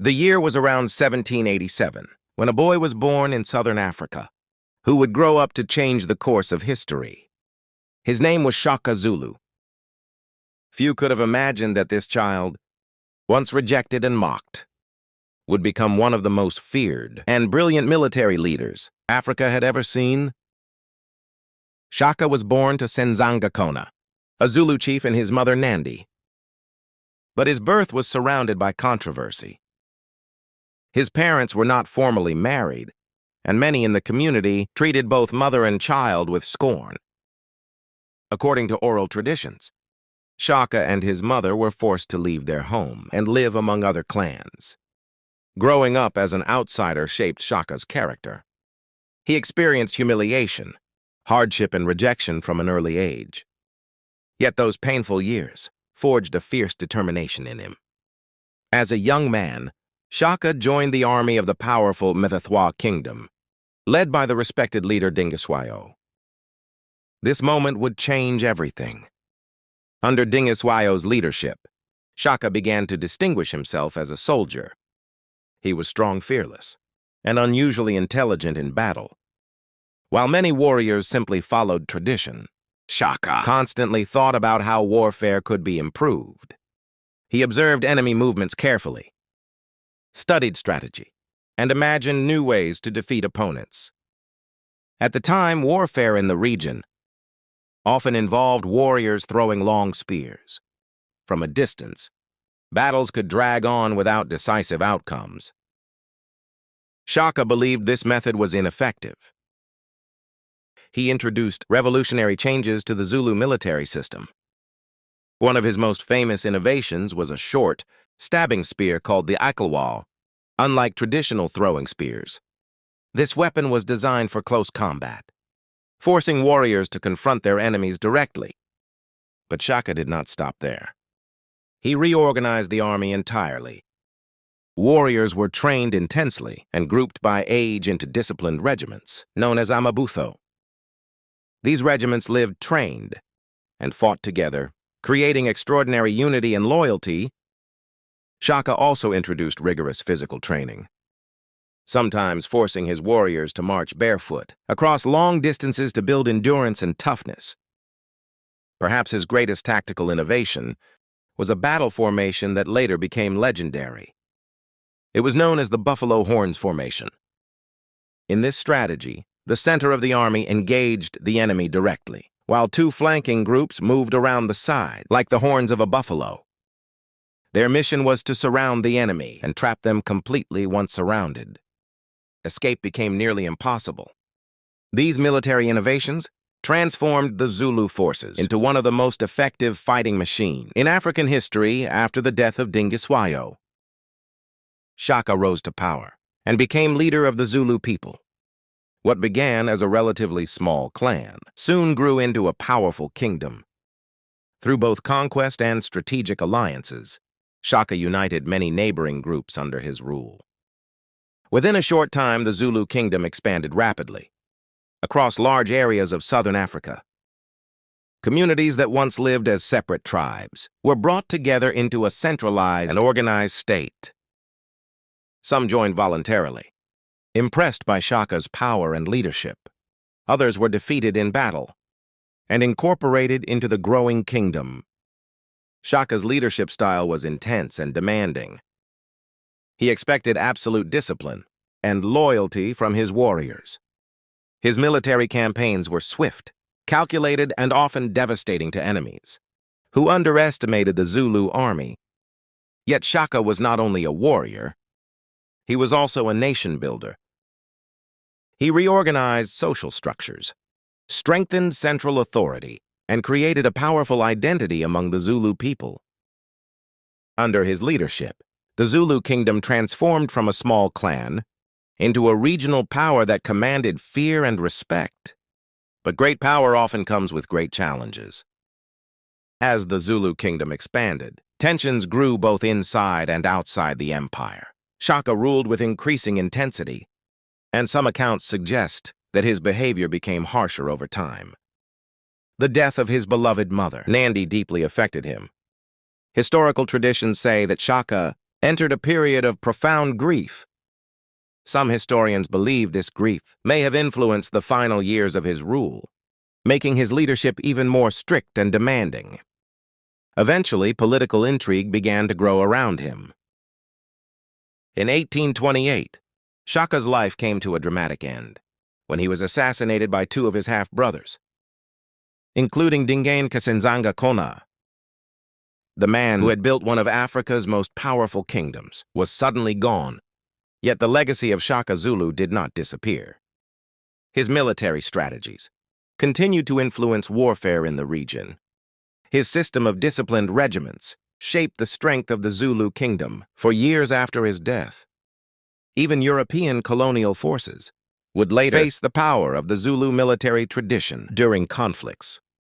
The year was around 1787, when a boy was born in southern Africa, who would grow up to change the course of history. His name was Shaka Zulu. Few could have imagined that this child, once rejected and mocked, would become one of the most feared and brilliant military leaders Africa had ever seen. Shaka was born to Senzanga Kona, a Zulu chief, and his mother Nandi. But his birth was surrounded by controversy. His parents were not formally married, and many in the community treated both mother and child with scorn. According to oral traditions, Shaka and his mother were forced to leave their home and live among other clans. Growing up as an outsider shaped Shaka's character. He experienced humiliation, hardship, and rejection from an early age. Yet those painful years forged a fierce determination in him. As a young man, Shaka joined the army of the powerful Mthethwa kingdom, led by the respected leader Dingiswayo. This moment would change everything. Under Dingiswayo's leadership, Shaka began to distinguish himself as a soldier. He was strong, fearless, and unusually intelligent in battle. While many warriors simply followed tradition, Shaka constantly thought about how warfare could be improved. He observed enemy movements carefully, studied strategy, and imagined new ways to defeat opponents. At the time, warfare in the region often involved warriors throwing long spears. From a distance, battles could drag on without decisive outcomes. Shaka believed this method was ineffective. He introduced revolutionary changes to the Zulu military system. One of his most famous innovations was a short, stabbing spear called the exile. Unlike traditional throwing spears, this weapon was designed for close combat, forcing warriors to confront their enemies directly. But Shaka did not stop there. He reorganized the army entirely. Warriors were trained intensely and grouped by age into disciplined regiments, known as amabutho. These regiments lived trained and fought together, creating extraordinary unity and loyalty. Shaka also introduced rigorous physical training, sometimes forcing his warriors to march barefoot across long distances to build endurance and toughness. Perhaps his greatest tactical innovation was a battle formation that later became legendary. It was known as the Buffalo Horns formation. In this strategy, the center of the army engaged the enemy directly, while two flanking groups moved around the sides, like the horns of a buffalo. Their mission was to surround the enemy and trap them completely once surrounded. Escape became nearly impossible. These military innovations transformed the Zulu forces into one of the most effective fighting machines in African history after the death of Dingiswayo. Shaka rose to power and became leader of the Zulu people. What began as a relatively small clan soon grew into a powerful kingdom. Through both conquest and strategic alliances, Shaka united many neighboring groups under his rule. Within a short time, the Zulu kingdom expanded rapidly across large areas of southern Africa. Communities that once lived as separate tribes were brought together into a centralized and organized state. Some joined voluntarily, impressed by Shaka's power and leadership. Others were defeated in battle and incorporated into the growing kingdom. Shaka's leadership style was intense and demanding. He expected absolute discipline and loyalty from his warriors. His military campaigns were swift, calculated, and often devastating to enemies, who underestimated the Zulu army. Yet Shaka was not only a warrior, he was also a nation builder. He reorganized social structures, strengthened central authority, and created a powerful identity among the Zulu people. Under his leadership, the Zulu kingdom transformed from a small clan into a regional power that commanded fear and respect. But great power often comes with great challenges. As the Zulu kingdom expanded, tensions grew both inside and outside the empire. Shaka ruled with increasing intensity, and some accounts suggest that his behavior became harsher over time. The death of his beloved mother, Nandi, deeply affected him. Historical traditions say that Shaka entered a period of profound grief. Some historians believe this grief may have influenced the final years of his rule, making his leadership even more strict and demanding. Eventually, political intrigue began to grow around him. In 1828, Shaka's life came to a dramatic end when he was assassinated by two of his half-brothers, including Dingain Kasenzanga Kona. The man who had built one of Africa's most powerful kingdoms was suddenly gone, yet the legacy of Shaka Zulu did not disappear. His military strategies continued to influence warfare in the region. His system of disciplined regiments shaped the strength of the Zulu kingdom for years after his death. Even European colonial forces would later face the power of the Zulu military tradition during conflicts.